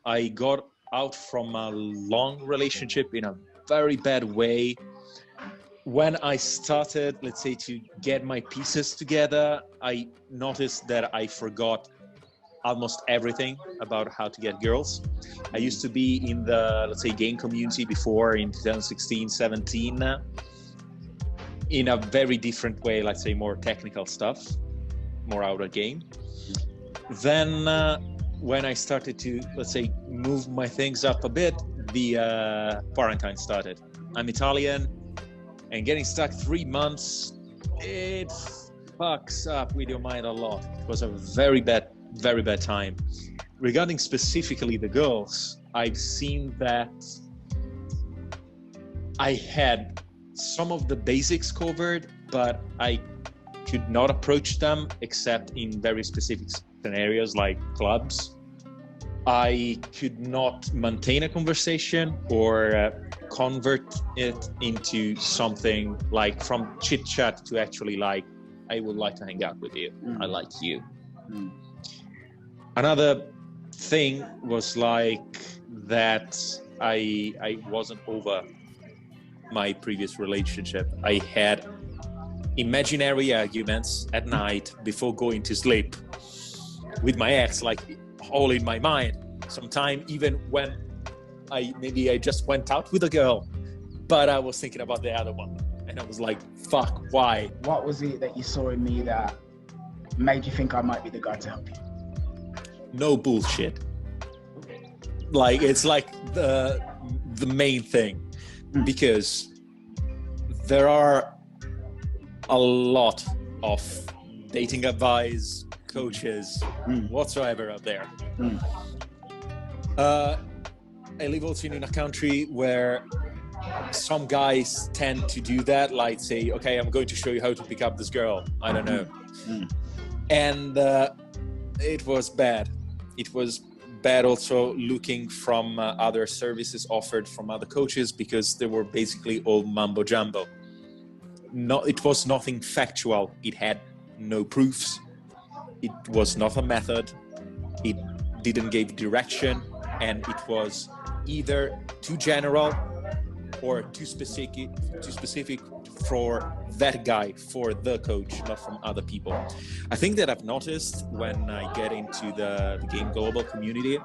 I got out from a long relationship in a very bad way. When I started, let's say, to get my pieces together, I noticed that I forgot almost everything about how to get girls. I used to be in the, let's say, game community before in 2016, 17, in a very different way, let's say more technical stuff, more outer game. Then when I started to, let's say, move my things up a bit, the quarantine started. I'm Italian, and getting stuck 3 months, it fucks up with your mind a lot. It was a very bad time. Regarding specifically the girls, I've seen that I had some of the basics covered, but I could not approach them except in very specific scenarios like clubs. I could not maintain a conversation or convert it into something like from chit chat to actually like, I would like to hang out with you. I like you. Another thing was like that I wasn't over my previous relationship. I had imaginary arguments at night before going to sleep with my ex, like all in my mind. Sometime even when I just went out with a girl, but I was thinking about the other one, and I was like, fuck, why? What was it that you saw in me that made you think I might be the guy to help you? No bullshit. Like, it's like the main thing, because there are a lot of dating advice coaches whatsoever out there. I live also in a country where some guys tend to do that, like say, okay, I'm going to show you how to pick up this girl, I don't know. And it was bad. It was bad also looking from other services offered from other coaches, because they were basically all mumbo jumbo. It was nothing factual. It had no proofs. It was not a method. It didn't give direction, and it was either too general or too specific for that guy, for the coach, not from other people. I think that I've noticed when I get into the game global community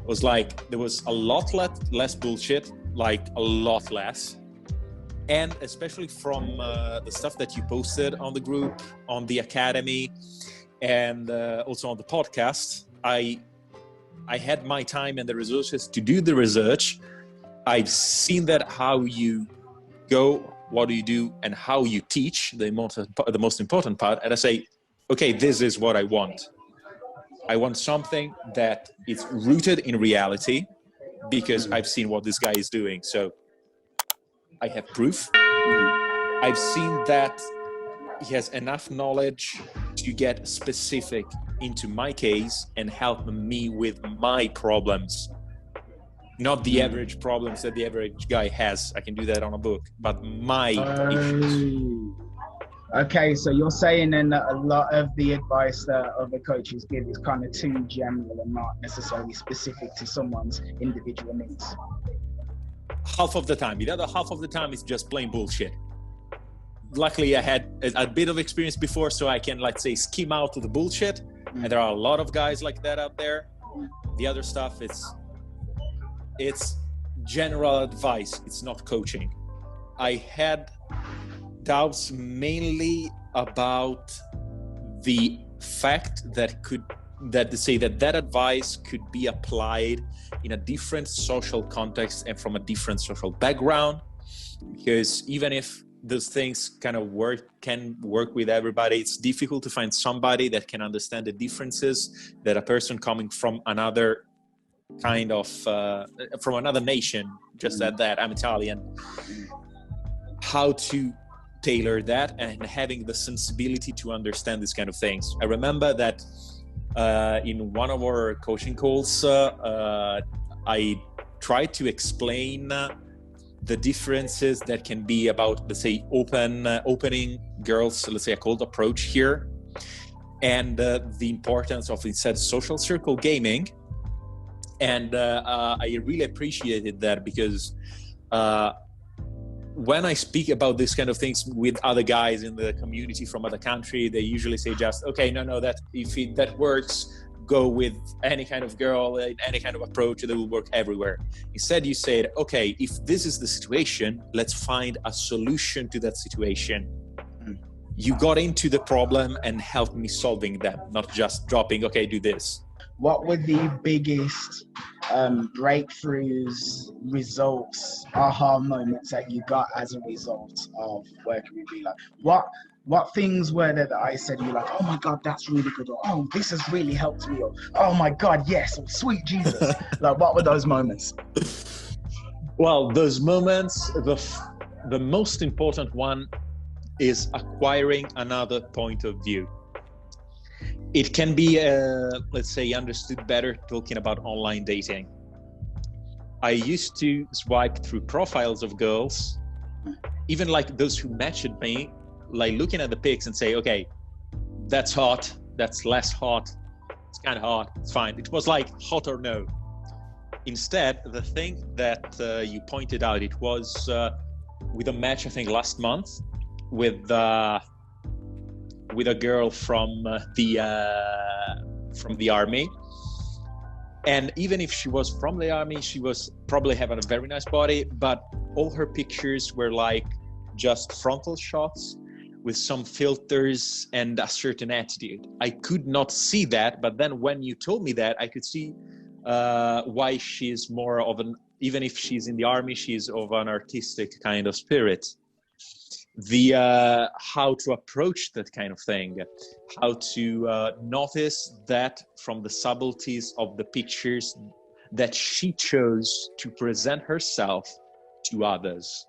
was like there was a lot less bullshit, like a lot less. And especially from the stuff that you posted on the group, on the academy, and also on the podcast, I had my time and the resources to do the research. I've seen that how you go, what do you do, and how you teach, the most important part. And I say, okay, this is what I want. I want something that is rooted in reality, because I've seen what this guy is doing. So I have proof. I've seen that he has enough knowledge to get specific into my case and help me with my problems. Not the average problems that the average guy has. I can do that on a book, but my issues. Okay, so you're saying then that a lot of the advice that other coaches give is kind of too general and not necessarily specific to someone's individual needs. Half of the time. The other half of the time is just plain bullshit. Luckily, I had a bit of experience before, so I can, let's say, skim out the bullshit. And there are a lot of guys like that out there. The other stuff, it's general advice. It's not coaching. I had doubts mainly about the fact that that advice could be applied in a different social context and from a different social background. Because even if those things kind of can work with everybody, it's difficult to find somebody that can understand the differences that a person coming from another kind of from another nation, just that I'm Italian, how to tailor that and having the sensibility to understand these kind of things. I remember that in one of our coaching calls, I tried to explain the differences that can be about, let's say, opening girls, let's say a cold approach here, and the importance of instead social circle gaming And I really appreciated that, because when I speak about this kind of things with other guys in the community from other country, they usually say just, okay, no, that if that works, go with any kind of girl, any kind of approach that will work everywhere. Instead, you said, okay, if this is the situation, let's find a solution to that situation. You got into the problem and helped me solving them, not just dropping, okay, do this. What were the biggest breakthroughs, results, aha moments that you got as a result of working with me? Like, what things were there that I said you like, oh my God, that's really good, or oh, this has really helped me, or oh my God, yes, or sweet Jesus. Like, what were those moments? Well, those moments, the most important one is acquiring another point of view. It can be, let's say, understood better talking about online dating. I used to swipe through profiles of girls, even like those who matched me, like looking at the pics and say, okay, that's hot, that's less hot, it's kind of hot, it's fine. It was like hot or no. Instead, the thing that you pointed out, it was with a match, I think last month, with a girl from the army. And even if she was from the army, she was probably having a very nice body, but all her pictures were like just frontal shots with some filters and a certain attitude. I could not see that, but then when you told me that, I could see why she's more of an, even if she's in the army, she's of an artistic kind of spirit. The how to approach that kind of thing, how to notice that from the subtleties of the pictures that she chose to present herself to others.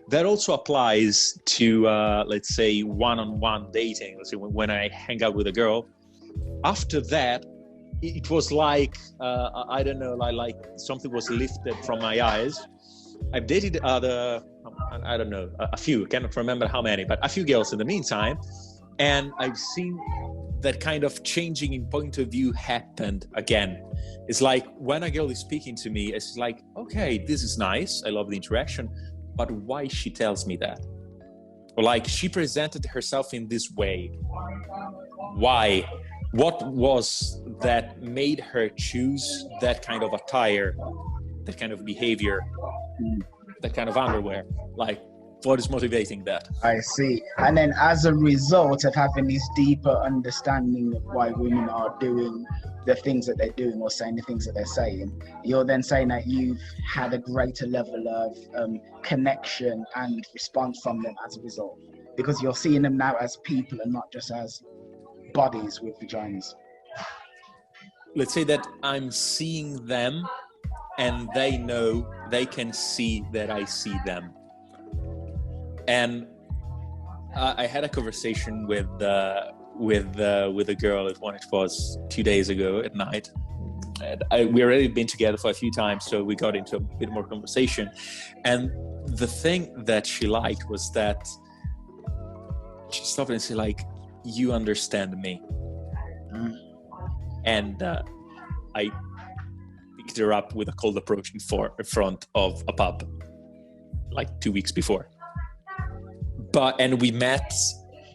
That also applies to, let's say, one-on-one dating. Let's say when I hang out with a girl, after that, it was like, I don't know, like something was lifted from my eyes. I've dated other, I don't know, a few, I cannot remember how many, but a few girls in the meantime. And I've seen that kind of changing in point of view happened again. It's like when a girl is speaking to me, it's like, okay, this is nice, I love the interaction, but why she tells me that? Or like she presented herself in this way. Why? What was that made her choose that kind of attire, that kind of behavior, that kind of underwear? Like, what is motivating that? I see. And then as a result of having this deeper understanding of why women are doing the things that they're doing or saying the things that they're saying, you're then saying that you've had a greater level of connection and response from them as a result, because you're seeing them now as people and not just as bodies with vaginas. Let's say that I'm seeing them and they know, they can see that I see them. And I had a conversation with a girl. It was 2 days ago at night. And we already been together for a few times, so we got into a bit more conversation. And the thing that she liked was that she stopped and said, like, you understand me. And I picked her up with a cold approach in front of a pub, like 2 weeks before. And we met,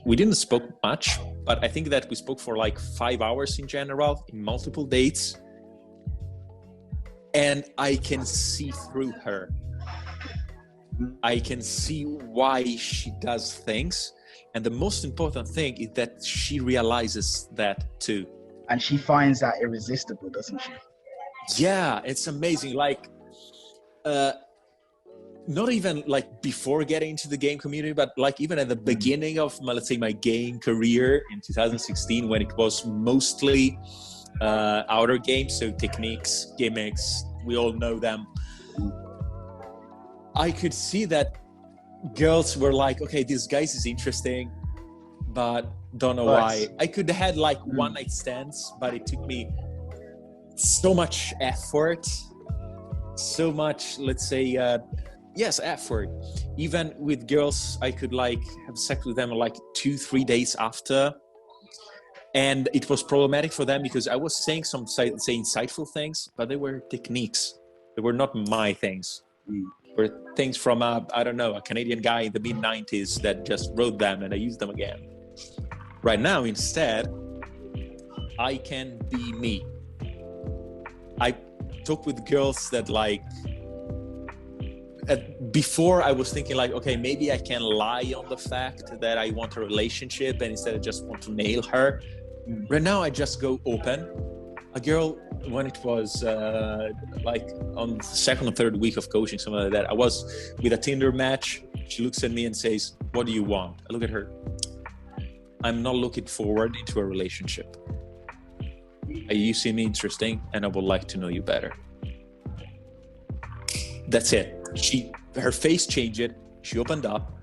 we didn't spoke much, but I think that we spoke for like 5 hours in general, in multiple dates. And I can see through her. I can see why she does things. And the most important thing is that she realizes that too. And she finds that irresistible, doesn't she? Yeah, it's amazing. Like, not even like before getting into the game community, but like even at the beginning of my, let's say, my game career in 2016, when it was mostly outer games, so techniques, gimmicks, we all know them. I could see that girls were like, okay, this guy is interesting, but don't know why. I could have had like one night stands, but it took me so much effort, so much, let's say, effort. Even with girls, I could like have sex with them like 2-3 days after. And it was problematic for them because I was saying say insightful things, but they were techniques. They were not my things. They were things from I don't know, a Canadian guy in the mid-90s that just wrote them and I used them again. Right now, instead, I can be me. I talk with girls that like, before I was thinking like, okay, maybe I can lie on the fact that I want a relationship and instead I just want to nail her. Right now, I just go open. A girl, when it was like on the second or third week of coaching, something like that, I was with a Tinder match. She looks at me and says, "What do you want?" I look at her. I'm not looking forward into a relationship. You seem interesting and I would like to know you better. That's it. Her face changed. She opened up.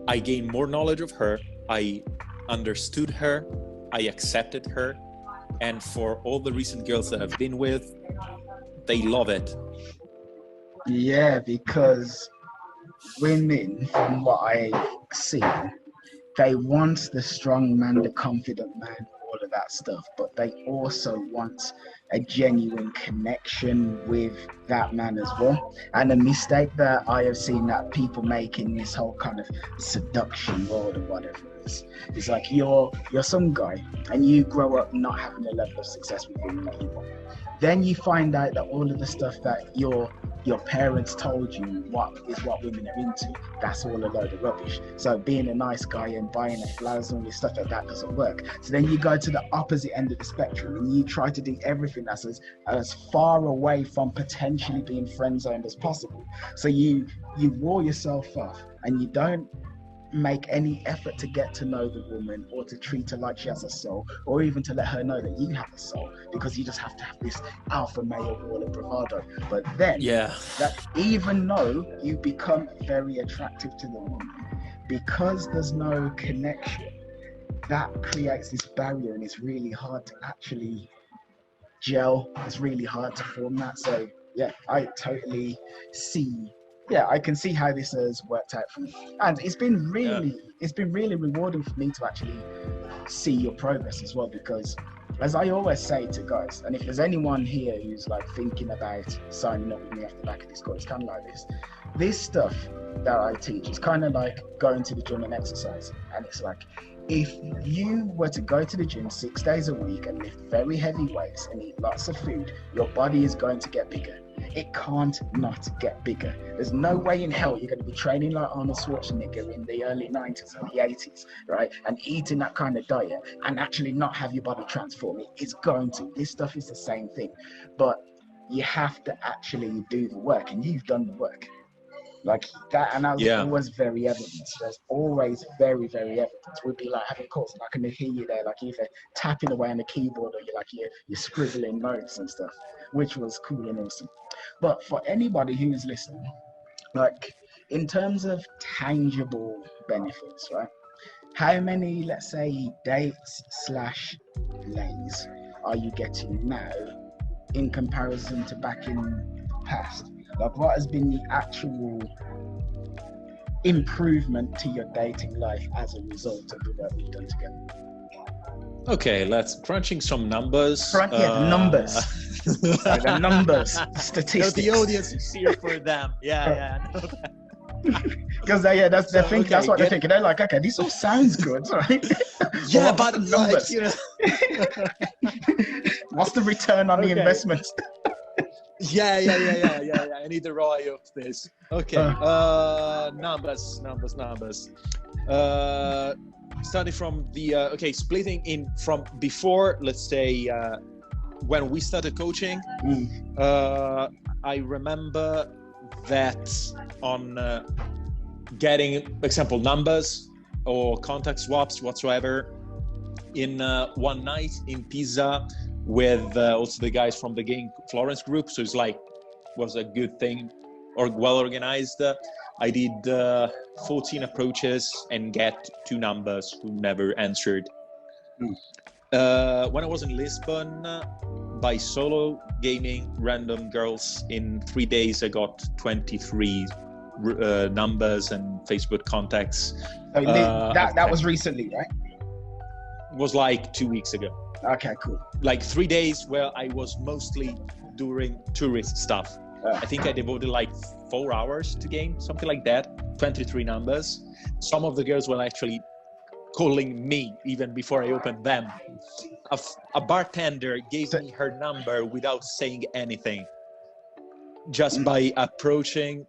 I gained more knowledge of her. I understood her. I accepted her. And for all the recent girls that I've been with, they love it. Yeah, because women, from what I've seen, they want the strong man, the confident man, all of that stuff, but they also want a genuine connection with that man as well. And a mistake that I have seen that people make in this whole kind of seduction world or whatever is like you're some guy and you grow up not having a level of success with women that you want. Then you find out that all of the stuff that your parents told you what women are into, that's all a load of rubbish. So being a nice guy and buying her flowers and all this stuff like that doesn't work. So then you go to the opposite end of the spectrum and you try to do everything that's as far away from potentially being friend zoned as possible. So you wall yourself off and you don't make any effort to get to know the woman or to treat her like she has a soul, or even to let her know that you have a soul, because you just have to have this alpha male wall of bravado. But then that even though you become very attractive to the woman, because there's no connection, that creates this barrier and it's really hard to actually gel. It's really hard to form that. So yeah, I totally see. Yeah, I can see how this has worked out for me, and it's been really rewarding for me to actually see your progress as well. Because, as I always say to guys, and if there's anyone here who's like thinking about signing up with me off the back of this course, it's kind of like this stuff that I teach is kind of like going to the gym and exercising, and it's like, if you were to go to the gym 6 days a week and lift very heavy weights and eat lots of food, your body is going to get bigger. It can't not get bigger. There's no way in hell you're going to be training like Arnold Schwarzenegger in the early 90s and the 80s, right? And eating that kind of diet and actually not have your body transform. It's going to. This stuff is the same thing. But you have to actually do the work, and you've done the work. Like that, and that was always very evident. There's always very, very evident. We'd be like having calls, and I can hear you there, like either tapping away on the keyboard or you're scribbling notes and stuff, which was cool and awesome. But for anybody who's listening, like in terms of tangible benefits, right? How many, let's say, dates/lays are you getting now in comparison to back in the past? Like, what has been the actual improvement to your dating life as a result of the work we've done together? Okay, let's crunching some numbers. The numbers. The numbers, statistics. The audience is here for them. Yeah. Because that's their thinking. That's what they're thinking. They're like, okay, this all sounds good, right? Yeah, but numbers. What's the return on the investment? Yeah. I need the ROI of this. Okay. Numbers. Starting from the splitting in from before, let's say when we started coaching. I remember that on getting example numbers or contact swaps whatsoever in one night in Pisa with also the guys from the Game Florence group. So it's like, was a good thing or well organized. I did 14 approaches and get 2 numbers who never answered. When I was in Lisbon, by solo gaming random girls, in 3 days I got 23 numbers and Facebook contacts. That was recently, right? was like 2 weeks ago. Okay, cool. Like 3 days where I was mostly doing tourist stuff. I think I devoted like 4 hours to game, something like that, 23 numbers. Some of the girls were actually calling me even before I opened them. A bartender gave me her number without saying anything. Just by approaching,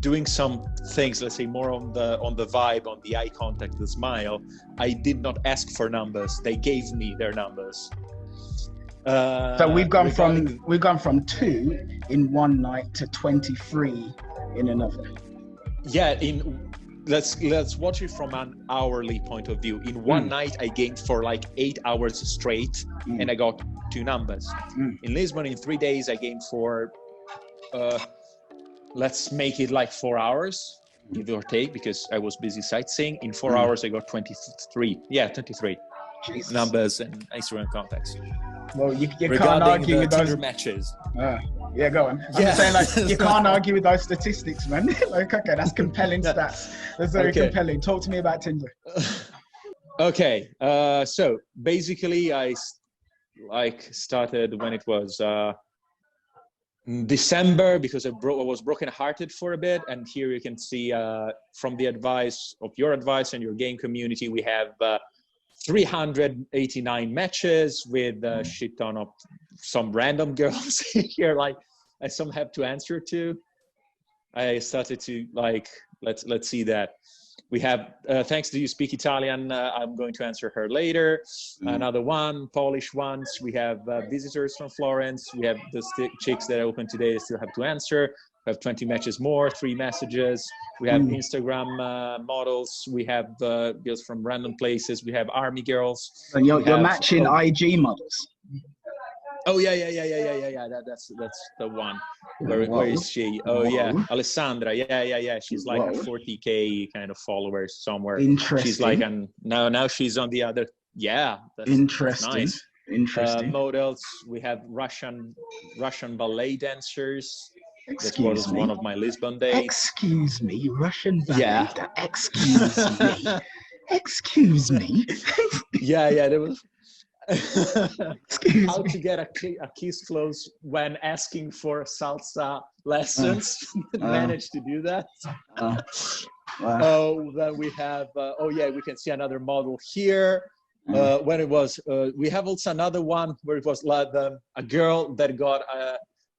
doing some things, let's say more on the vibe, on the eye contact, the smile. I did not ask for numbers. They gave me their numbers. So we've gone from 2 in one night to 23 in another. Yeah, let's watch it from an hourly point of view. In one night, I gamed for like 8 hours straight, and I got 2 numbers. In Lisbon, in 3 days, I gamed for let's make it like 4 hours, give or take, because I was busy sightseeing. In 4 hours, I got 23. Yeah, 23 Jesus. numbers and instrument contacts. Well, you can't argue with those matches. Yeah, go on. I'm just saying, like, you can't argue with those statistics, man. Like, okay, that's compelling stats. That's very compelling. Talk to me about Tinder. Okay, so basically, I started when it was December, because I was broken-hearted for a bit. And here you can see from the advice of your advice and your game community, we have 389 matches with a shit ton of some random girls here, like some have to answer to. I started to like, let's see that. We have, thanks to you speak Italian, I'm going to answer her later. Another one, Polish ones. We have visitors from Florence. We have the chicks that I opened today, they still have to answer. We have 20 matches more, 3 messages. We have Instagram models. We have girls from random places. We have army girls. And you're matching IG models. Oh yeah. That's the one. Where is she? Oh yeah, Alessandra. Yeah. She's like a 40K kind of followers somewhere. Interesting. She's like now she's on the other. Yeah. Interesting. That's nice. Interesting. Models. We have Russian ballet dancers. Excuse that was me. one of my Lisbon days. Excuse me, Russian ballet. Yeah. Excuse me. Excuse me. Yeah. There was. Excuse How me. to get a kiss close when asking for salsa lessons. Managed to do that. Wow. Oh, then we have. We can see another model here. When it was, we have also another one where it was like a girl that got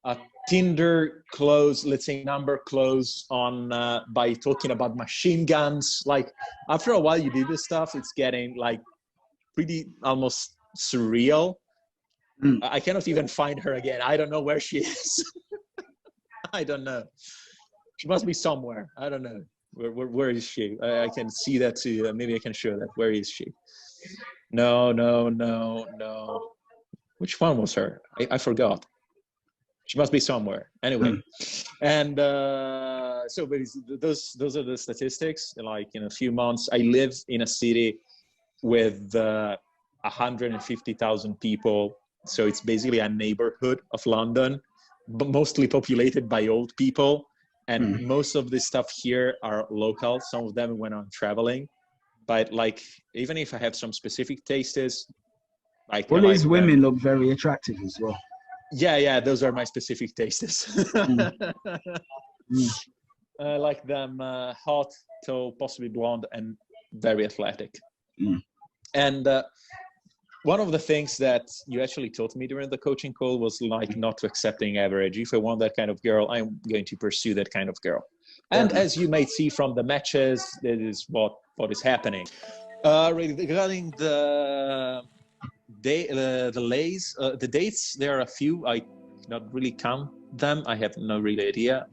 a Tinder close, let's say number close on by talking about machine guns. Like after a while you do this stuff, it's getting like pretty almost surreal. I cannot even find her again. I don't know where she is. I don't know. She must be somewhere. I don't know. Where is she? I can see that too. Maybe I can show that. Where is she? No. Which one was her? I forgot. She must be somewhere. Anyway, and so those are the statistics. Like in a few months, I live in a city with 150,000 people. So it's basically a neighborhood of London, but mostly populated by old people. And most of the stuff here are local. Some of them went on traveling. But like, even if I have some specific tastes, like all these women look very attractive as well. Yeah, those are my specific tastes. I like them hot, tall, possibly blonde, and very athletic. And one of the things that you actually taught me during the coaching call was like not to accepting average. If I want that kind of girl, I'm going to pursue that kind of girl. And as you may see from the matches, that is what is happening. Regarding the dates, there are a few. I cannot really count them. I have no real idea.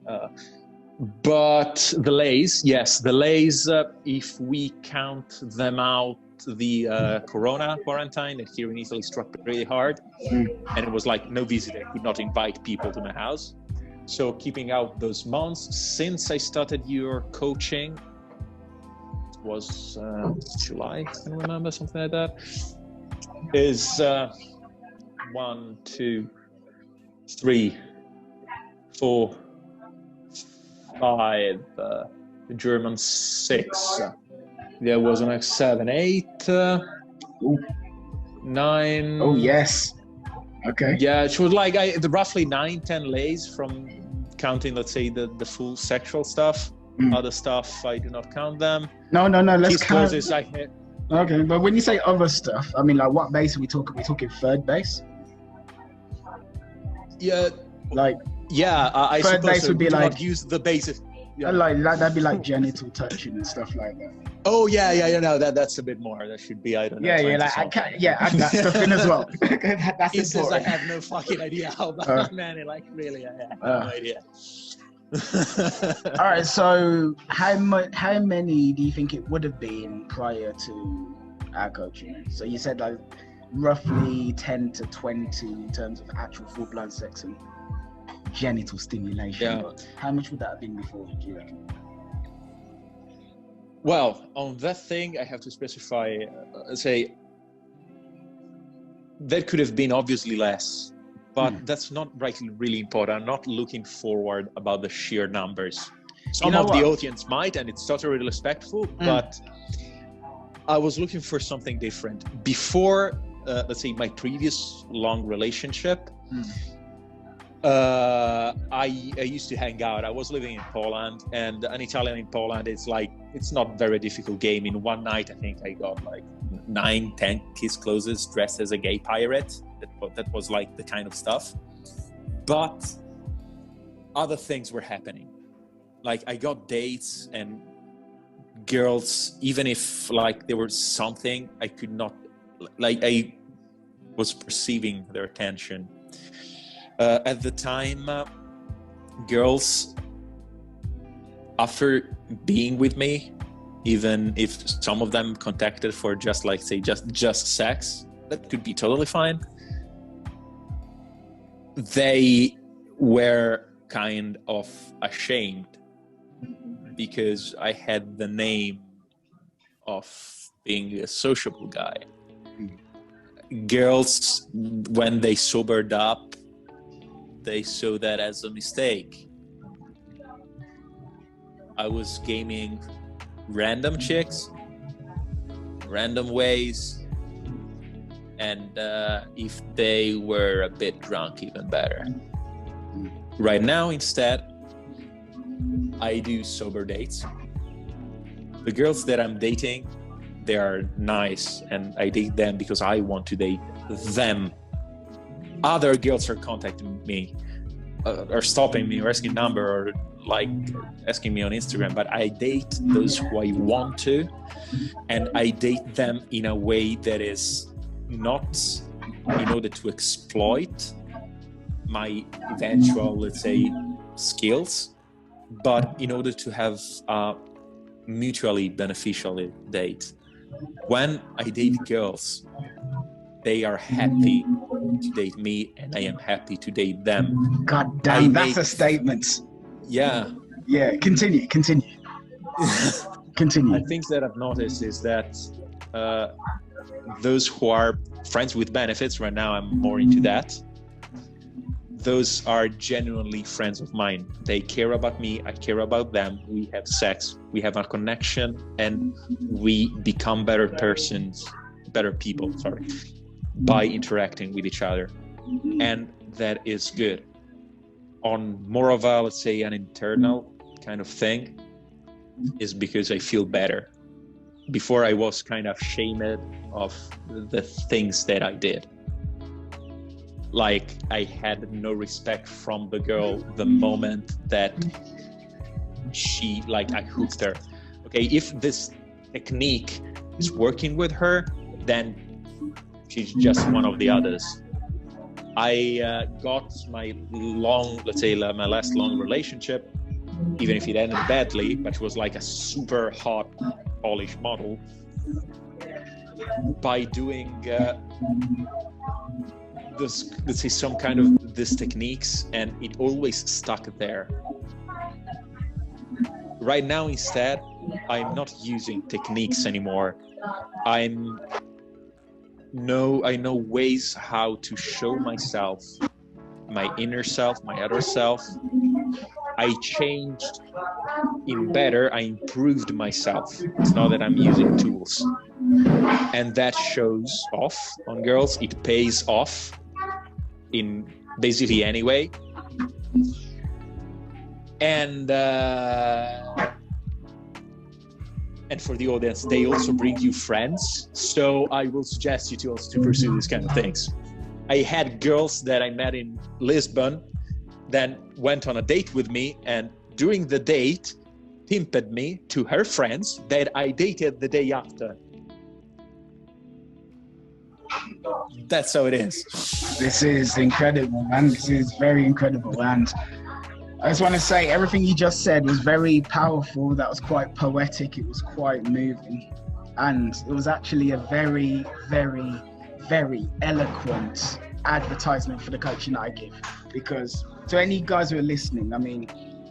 But the lays, yes, the lays, if we count them out, the Corona quarantine that here in Italy struck really hard. And it was like no visitor, I could not invite people to my house. So keeping out those months, since I started your coaching, it was July, I can remember, something like that, is 1, 2, 3, 4, 5, the German 6, there was an 7, 8, Ooh. 9. Oh yes. Okay. Yeah, it was like roughly 9-10 lays from counting, let's say, the full sexual stuff. Other stuff, I do not count them. No. Let's Kiss count. closes, I hit. Okay, but when you say other stuff, I mean, like, what base are we talking? Are we talking third base? Yeah. Like. Yeah, I third suppose base so. would be Do like. not use the basis. Yeah. Like that'd be like genital touching and stuff like that. Oh yeah. No, that's a bit more. That should be, I don't know. Yeah. Like I can't. Yeah, add that stuff in as well. That's He says I important. have no fucking idea how about man. Like really, I have no idea. All right. So how many do you think it would have been prior to our coaching? So you said like roughly 10 to 20 in terms of actual full blood sex and genital stimulation. Yeah. But how much would that have been before, do you reckon? Well, on that thing, I have to specify, say, that could have been obviously less, but that's not really important. I'm not looking forward about the sheer numbers. Some of the audience might, and it's totally respectful, but I was looking for something different. Before, let's say, my previous long relationship, I used to hang out. I was living in Poland, and an Italian in Poland, it's not very difficult game. In one night, I think I got like 9-10 kiss closes dressed as a gay pirate. That was like the kind of stuff. But other things were happening. Like I got dates and girls, even if like there was something I could not, like I was perceiving their attention. At the time, girls, after being with me, even if some of them contacted for just like say just sex, that could be totally fine. They were kind of ashamed because I had the name of being a sociable guy. Girls, when they sobered up, they saw that as a mistake. I was gaming random chicks, random ways, and if they were a bit drunk, even better. Right now, instead, I do sober dates. The girls that I'm dating, they are nice, and I date them because I want to date them. Other girls are contacting me, or stopping me, or asking number, or like asking me on Instagram. But I date those who I want to, and I date them in a way that is not in order to exploit my eventual, let's say, skills, but in order to have a mutually beneficial date. When I date girls, they are happy to date me, and I am happy to date them. God damn, that's a statement. Yeah. Yeah, continue. Continue. I think that I've noticed is that those who are friends with benefits, right now I'm more into that, those are genuinely friends of mine. They care about me, I care about them, we have sex, we have a connection, and we become better people, by interacting with each other. And that is good. On more of a, let's say, an internal kind of thing, is because I feel better. Before I was kind of ashamed of the things that I did. Like I had no respect from the girl the moment that she, like I hooked her. Okay, if this technique is working with her, then she's just one of the others. I got my my last long relationship, even if it ended badly, but she was like a super hot Polish model, by doing this, let's say, some kind of these techniques, and it always stuck there. Right now, instead, I'm not using techniques anymore. I know ways how to show myself, my inner self, my other self. I changed in better, I improved myself. It's not that I'm using tools. and that shows off on girls. It pays off in basically any way. And for the audience, they also bring you friends. So I will suggest you to also pursue these kind of things. I had girls that I met in Lisbon then went on a date with me, and during the date pimped me to her friends that I dated the day after. That's how it is. This is incredible, man. This is very incredible. And I just want to say everything you just said was very powerful. That was quite poetic. It was quite moving. And it was actually a very, very, very eloquent advertisement for the coaching that I give. Because to any guys who are listening, I mean,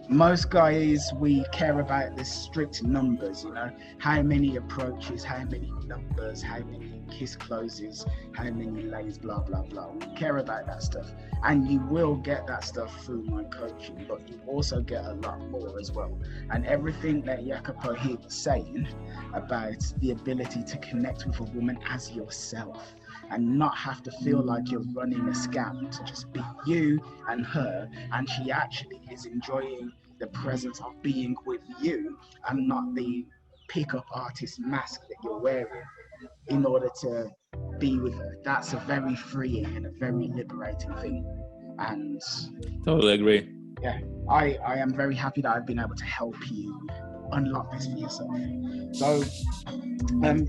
most guys, we care about the strict numbers, you know, how many approaches, how many numbers, how many kiss closes, how many lays, blah, blah, blah. We care about that stuff. And you will get that stuff through my coaching, but you also get a lot more as well. And everything that Jacopo here was saying about the ability to connect with a woman as yourself and not have to feel like you're running a scam, to just be you and her, and she actually is enjoying the presence of being with you and not the pickup artist mask that you're wearing in order to be with her. That's a very freeing and a very liberating thing. And totally agree. Yeah, I am very happy that I've been able to help you unlock this for yourself. So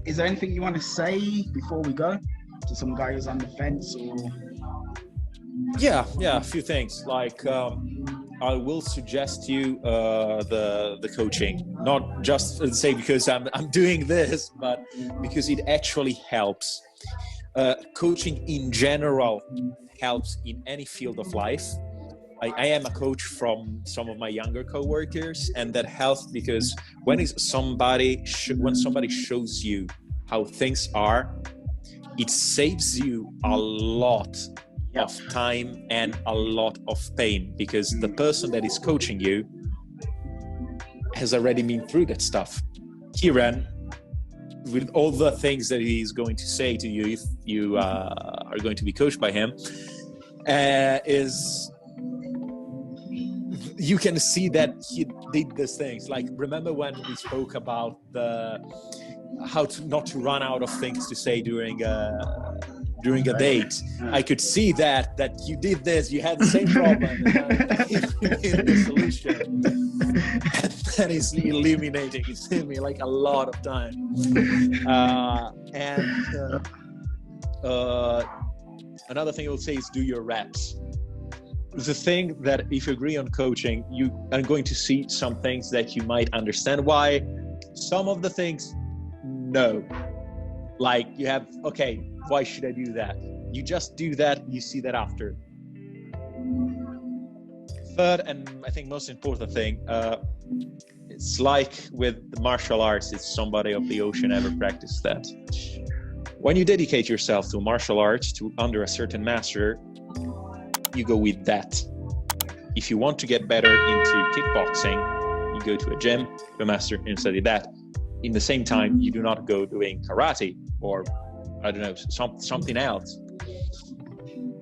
is there anything you want to say before we go to some guy who's on the fence? Or yeah, a few things. Like I will suggest you the coaching, not just say because I'm doing this, but because it actually helps. Coaching in general helps in any field of life. I am a coach from some of my younger coworkers, and that helps because when somebody shows you how things are, it saves you a lot of time and a lot of pain, because the person that is coaching you has already been through that stuff. Kieran, with all the things that he's going to say to you if you are going to be coached by him, is you can see that he did these things. Like, remember when we spoke about how to not to run out of things to say during a date? I could see that you did this, you had the same problem, and the solution. And that is eliminating. It saved me like a lot of time. Another thing I will say is do your reps. The thing that if you agree on coaching, you are going to see some things that you might understand why. Some of the things, no. Like you have, okay, why should I do that? You just do that, you see that after. Third, and I think most important thing, it's like with the martial arts, it's somebody of the ocean ever practiced that. When you dedicate yourself to martial arts, under a certain master, you go with that. If you want to get better into kickboxing, you go to a gym, to a master, and study that. In the same time, you do not go doing karate or, I don't know, something else.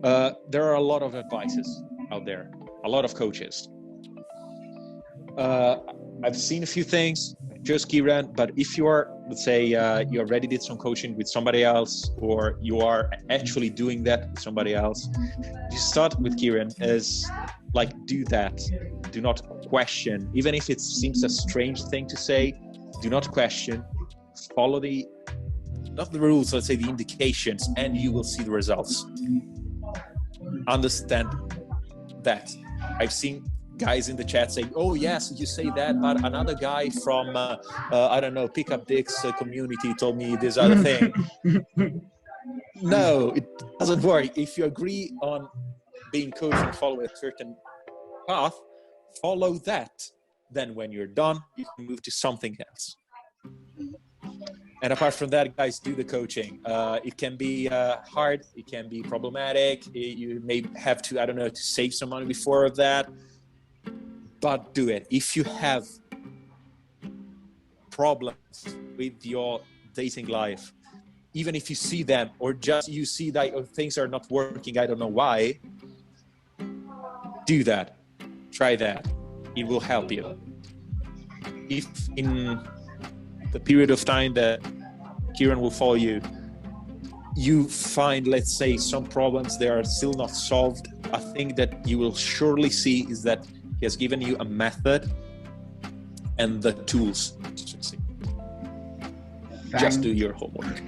There are a lot of advices out there, a lot of coaches. I've seen a few things, just Kieran, but if you are, let's say, you already did some coaching with somebody else, or you are actually doing that with somebody else, you start with Kieran as like, do that. Do not question, even if it seems a strange thing to say. Do not question. Follow not the rules, let's say the indications, and you will see the results. Understand that. I've seen guys in the chat saying, oh yes, you say that, but another guy from I don't know, Pick Up Dicks community told me this other thing. No, it doesn't work. If you agree on being coached and follow a certain path, follow that. Then when you're done, you can move to something else. And apart from that, guys, do the coaching. It can be hard, it can be problematic. You may have to, I don't know, to save some money before that. But do it. If you have problems with your dating life, even if you see them or just you see that things are not working, I don't know why, do that. Try that. It will help you. If in the period of time that Kieran will follow you, you find, let's say, some problems that are still not solved, I think that you will surely see is that he has given you a method and the tools to succeed. Just do your homework.